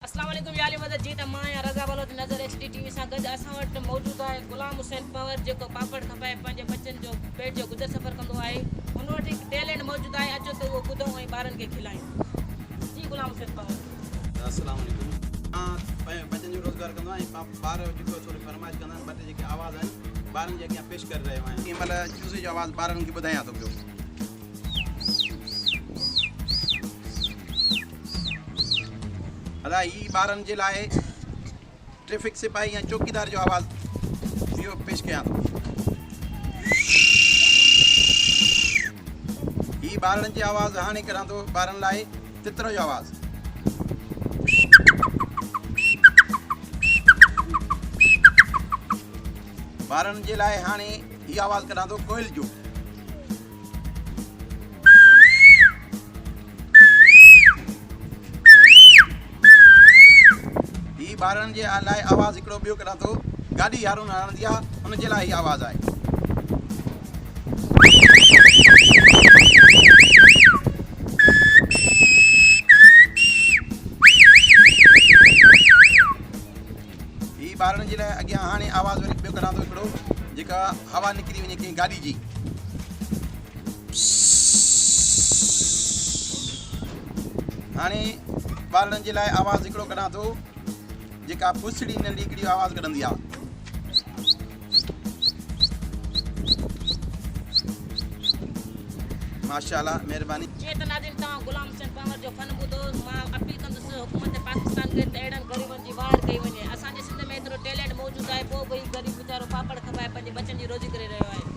अस्सलाम वालेकुम याली मदद जी त मां या रज़ा बलोच नज़र एचडी टीवी सां गॾु असां वटि मौजूदु आहे गुलाम हुसैन पवर जेको पापड़ खपाए पंहिंजे बचनि जो पेट जो गुज़र सफ़र कंदो आहे। हुन वटि हिकु टैलेंट मौजूदु आहे, अचो त उहो ॿुधूं ऐं ॿारनि खे खिलायूं। जी गुलाम हुसैन पवर। अस्सलाम वालेकुम। मां बचनि जो रोज़गार कंदो आहियां। ॿार जेको थोरी फरमाइश कंदा आहिनि, ॿ टे जेके आवाज़ आहिनि ॿारनि जे अॻियां पेश करे रहियो आहियां। कंहिं महिल चूज़े जो आवाज़ु ॿारनि खे ॿुधायां थो पियो। अदा ही ॿारनि जे लाइ ट्रैफिक सिपाही या चौकीदार जो आवाज़ु इहो पेश कयां थो। ही ॿारनि जी आवाज़ु हाणे करां थो ॿारनि लाइ तितर जो आवाज़ु। ॿारनि जे लाइ हाणे ही आवाज़ु करां थो कोयल जो। ही ॿारनि जे लाइ आवाज़ु हिकिड़ो ॿियो करां थो गाॾी हारून हणंदी आहे, हुन जे लाइ ही आवाज़ु आहे। ही ॿारनि जे लाइ अॻियां हाणे आवाज़ु वरी ॿियो करां थो हिकिड़ो जेका हवा निकिरी वञे कंहिं गाॾी जी। हाणे ॿारनि जे लाइ आवाज़ु हिकिड़ो करां थो जेका फुसड़ी नंढी हिकिड़ी आवाज़ु कढंदी आहे। माशाअल्लाह, महिरबानी। जीअं त नाज़रीन तव्हां गुलाम हुसैन पवर जो फन ॿुधो। मां अपील कंदुसि हुकूमत पाकिस्तान खे त अहिड़नि ग़रीबनि जी वार कई वञे। असांजे सिंध में एतिरो टैलेंट मौजूदु आहे, पोइ बि ग़रीब वीचारो पापड़ खपाए पंहिंजे बचनि जी रोज़ी करे रहियो आहे।